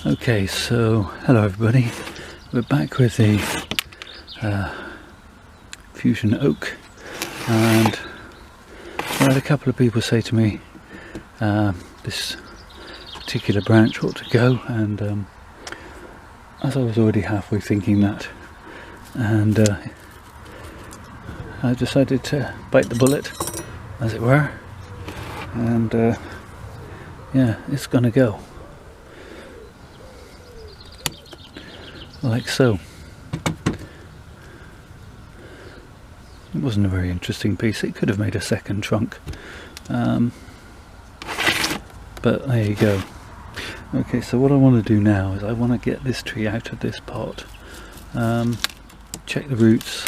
Okay, so hello everybody. We're back with the Fusion Oak, and I had a couple of people say to me this particular branch ought to go, and as I was already halfway thinking that, and I decided to bite the bullet, as it were, and yeah, it's gonna go. Like so. It wasn't a very interesting piece. It could have made a second trunk, but there you go. Okay, so what I want to do now is I want to get this tree out of this pot, check the roots,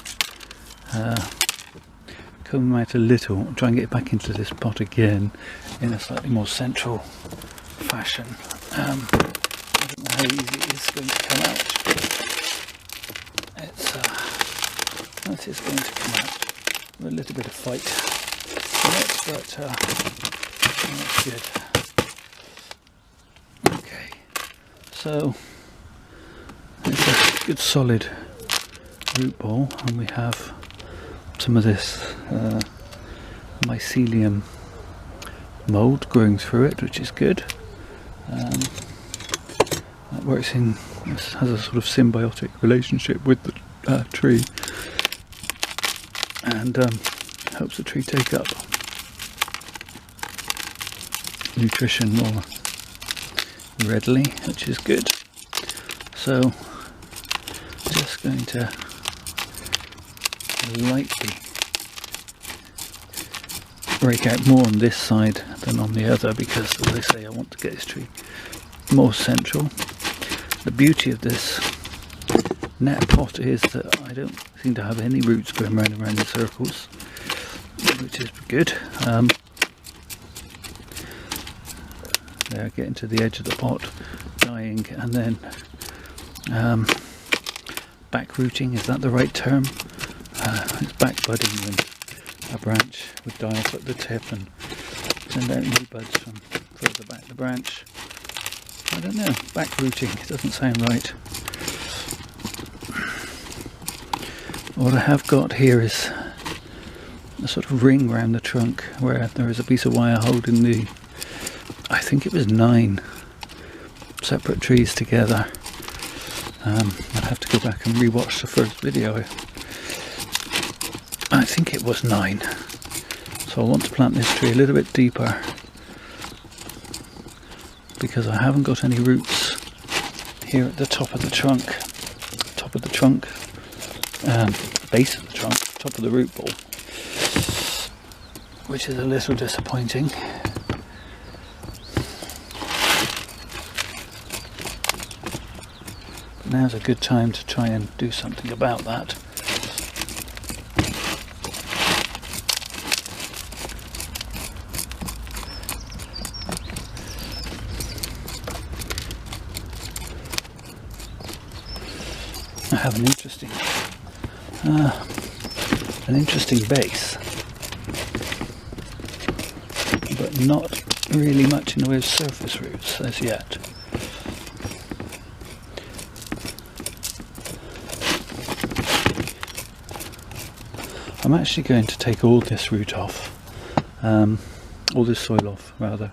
comb them out a little, try and get it back into this pot again in a slightly more central fashion. I don't know how easy it is going to come out. That is going to come out with a little bit of fight in it, but that's good. Okay, so it's a good solid root ball, and we have some of this mycelium mould growing through it, which is good. That works in, has a sort of symbiotic relationship with the tree, and helps the tree take up nutrition more readily, which is good. So just going to lightly break out more on this side than on the other, because as I say, I want to get this tree more central. The beauty of this net pot is that I don't seem to have any roots going round and round in circles, which is good. They're getting to the edge of the pot, dying, and then back rooting, is that the right term? It's back budding when a branch would die off at the tip and send out new buds from further back the branch. I don't know, back rooting, it doesn't sound right. What I have got here is a sort of ring around the trunk where there is a piece of wire holding the, I think it was 9 separate trees together. I'd have to go back and re-watch the first video. I think it was 9. So I want to plant this tree a little bit deeper, because I haven't got any roots here at the top of the trunk, base of the trunk, top of the root ball, which is a little disappointing. But now's a good time to try and do something about that. I have an interesting base, but not really much in the way of surface roots as yet. I'm actually going to take all this root off, all this soil off rather,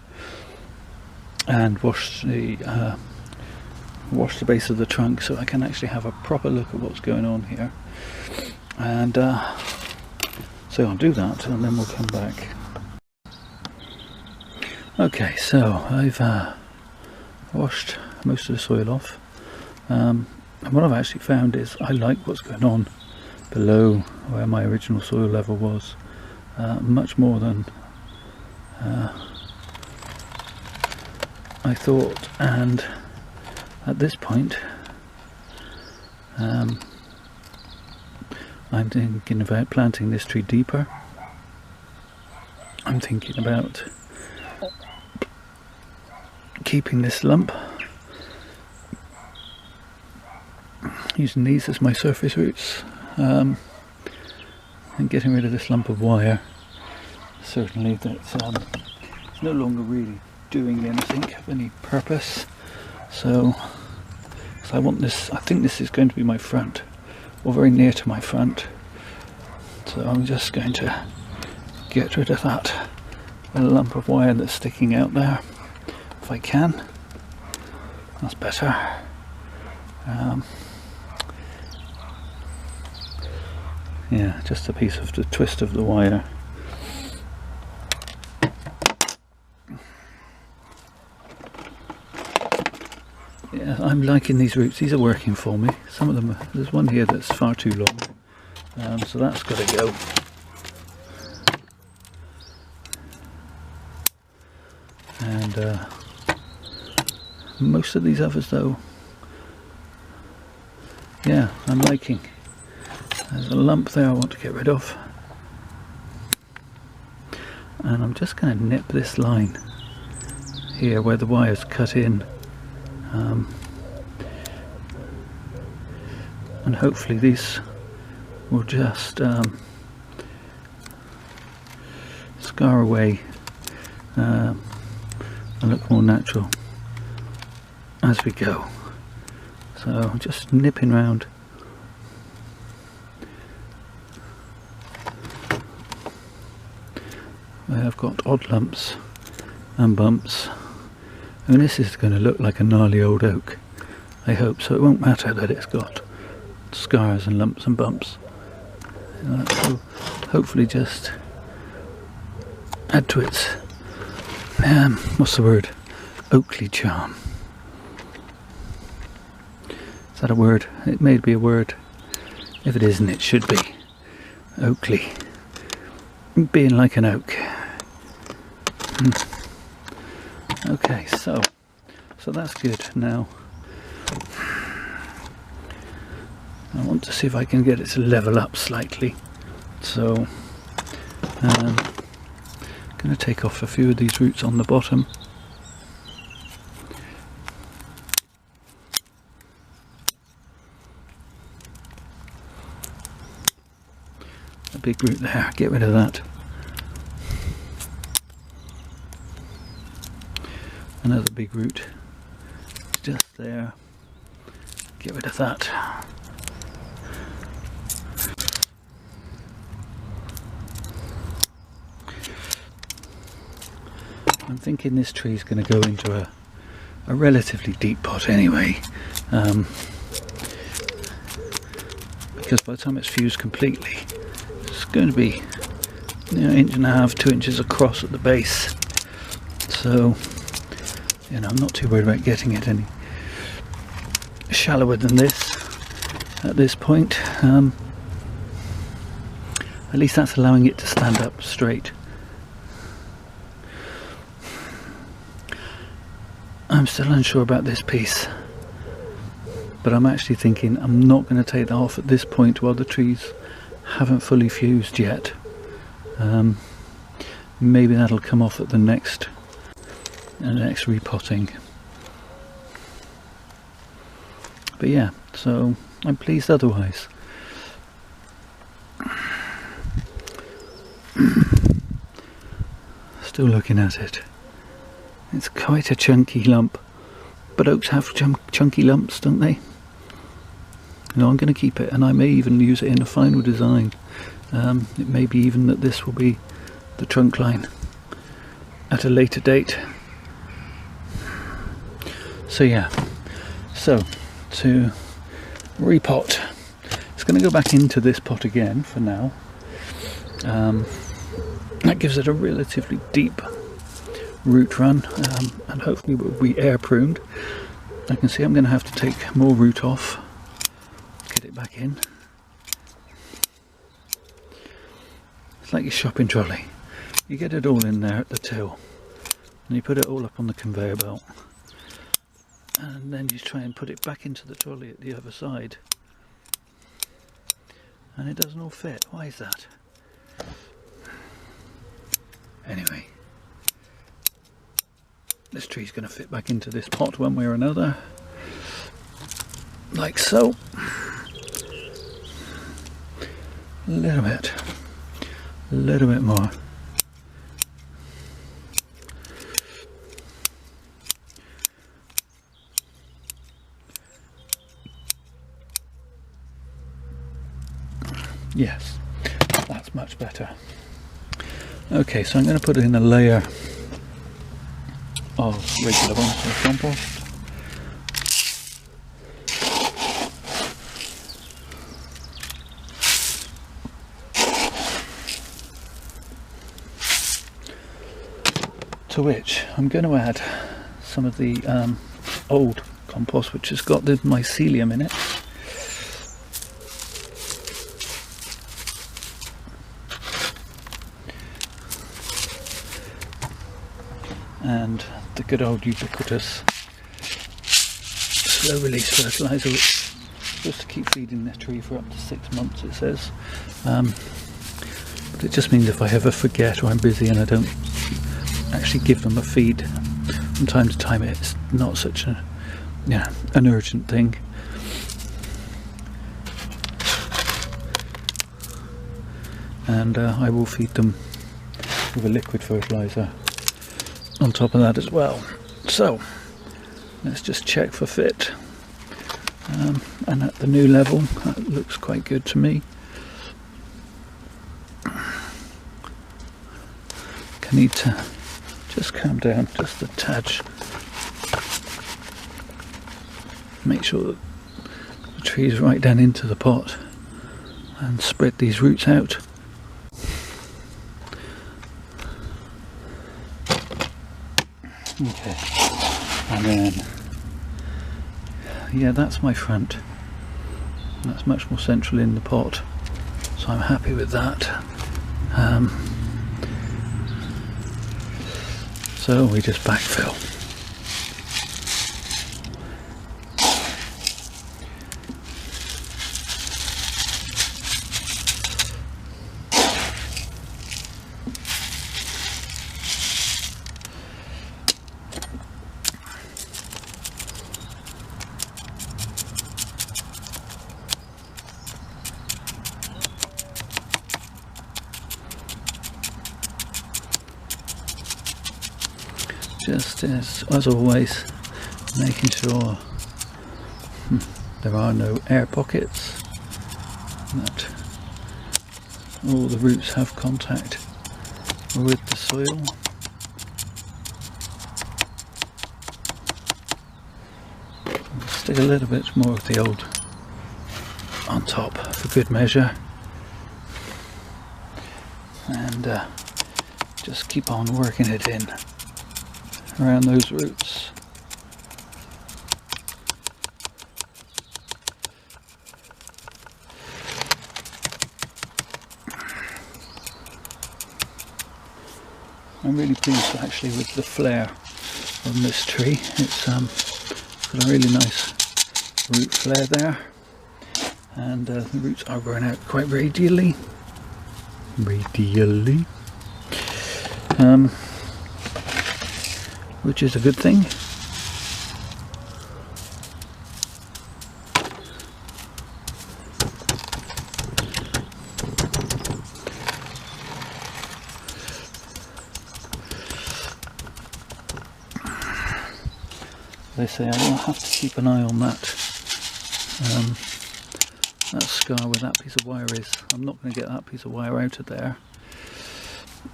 and wash the base of the trunk so I can actually have a proper look at what's going on here. And so I'll do that and then we'll come back. Okay, so I've washed most of the soil off, and what I've actually found is I like what's going on below where my original soil level was, much more than I thought. And at this point I'm thinking about planting this tree deeper. I'm thinking about keeping this lump, using these as my surface roots, and getting rid of this lump of wire. Certainly that's it's no longer really doing anything of any purpose. So I want this, I think this is going to be my front, or very near to my front. So I'm just going to get rid of that lump of wire that's sticking out there, if I can. That's better. Yeah, just a piece of the twist of the wire. Yeah, I'm liking these roots. These are working for me. Some of them, there's one here that's far too long, so that's got to go. And most of these others though, yeah, I'm liking. There's a lump there I want to get rid of, and I'm just going to nip this line here where the wire's cut in, and hopefully these will just scar away and look more natural as we go. So just nipping round. I've got odd lumps and bumps. I mean, this is going to look like a gnarly old oak, I hope, so it won't matter that it's got scars and lumps and bumps. So hopefully just add to its, what's the word, oakley charm. Is that a word? It may be a word. If it isn't, it should be. Oakley. Being like an oak. Okay, so that's good. Now I want to see if I can get it to level up slightly. So I'm going to take off a few of these roots on the bottom. A big root there, get rid of that. Another big root just there, get rid of that. I'm thinking this tree is going to go into a relatively deep pot anyway, because by the time it's fused completely, it's going to be, you know, 1.5 to 2 inches across at the base. So, you know, I'm not too worried about getting it any shallower than this at this point. At least that's allowing it to stand up straight. I'm still unsure about this piece, but I'm actually thinking I'm not going to take that off at this point while the trees haven't fully fused yet. Maybe that'll come off at the next repotting. But yeah, so I'm pleased otherwise. Still looking at it. It's quite a chunky lump, but oaks have chunky lumps, don't they? You know, I'm going to keep it, and I may even use it in a final design. It may be even that this will be the trunk line at a later date. So yeah, so to repot, it's going to go back into this pot again for now. That gives it a relatively deep root run, and hopefully it will be air pruned. I can see I'm going to have to take more root off, get it back in. It's like your shopping trolley. You get it all in there at the till, and you put it all up on the conveyor belt, and then you try and put it back into the trolley at the other side, and it doesn't all fit. Why is that? Anyway, this tree's going to fit back into this pot one way or another, like so. A little bit more. Yes, that's much better. Okay, so I'm going to put in a layer of regular bonsai compost. To which I'm going to add some of the old compost, which has got the mycelium in it. And the good old ubiquitous slow release fertiliser, which is supposed to keep feeding the tree for up to 6 months, it says. But it just means if I ever forget or I'm busy and I don't actually give them a feed from time to time, it's not such an urgent thing. And I will feed them with a liquid fertiliser on top of that as well. So let's just check for fit, and at the new level that looks quite good to me. I need to just calm down just a touch, make sure that the tree is right down into the pot, and spread these roots out. Okay, and then, yeah, that's my front. That's much more central in the pot, so I'm happy with that. So we just backfill. Just as always, making sure there are no air pockets, that all the roots have contact with the soil. Stick a little bit more of the old on top for good measure, and just keep on working it in around those roots. I'm really pleased actually with the flare on this tree. It's got a really nice root flare there, and the roots are growing out quite radially. Which is a good thing. They say I will have to keep an eye on that that scar where that piece of wire is. I'm not going to get that piece of wire out of there.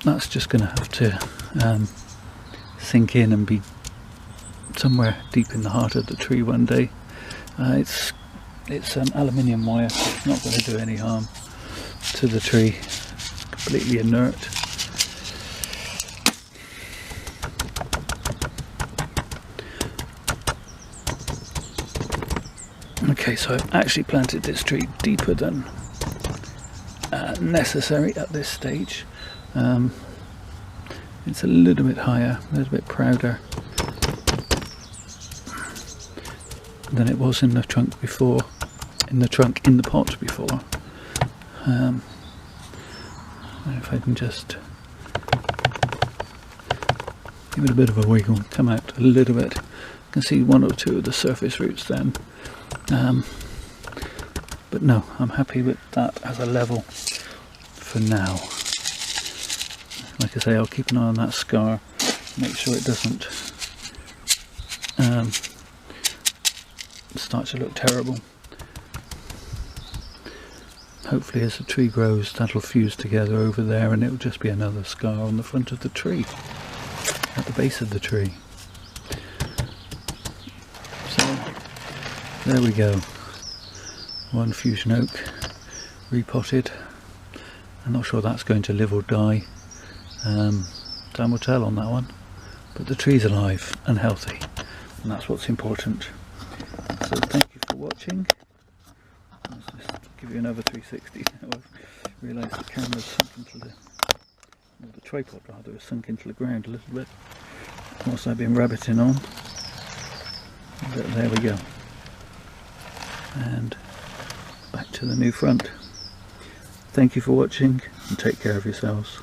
That's just going to have to sink in and be somewhere deep in the heart of the tree one day. It's an aluminium wire, so it's not going to do any harm to the tree. It's completely inert. Okay, so I've actually planted this tree deeper than necessary at this stage. It's a little bit higher, a little bit prouder than it was in the trunk before, in the pot before. If I can just give it a bit of a wiggle, come out a little bit. You can see one or two of the surface roots then. But no, I'm happy with that as a level for now. Like I say, I'll keep an eye on that scar, make sure it doesn't start to look terrible. hopefully as the tree grows that'll fuse together over there, and it'll just be another scar on the front of the tree, at the base of the tree. So there we go, one fusion oak repotted. I'm not sure that's going to live or die, time will tell on that one, but the tree's alive and healthy, and that's what's important. So thank you for watching. Let's just give you another 360. I've realised the camera's sunk into the, or the tripod rather, has sunk into the ground a little bit whilst I've been rabbiting on. But there we go. And back to the new front. Thank you for watching, and take care of yourselves.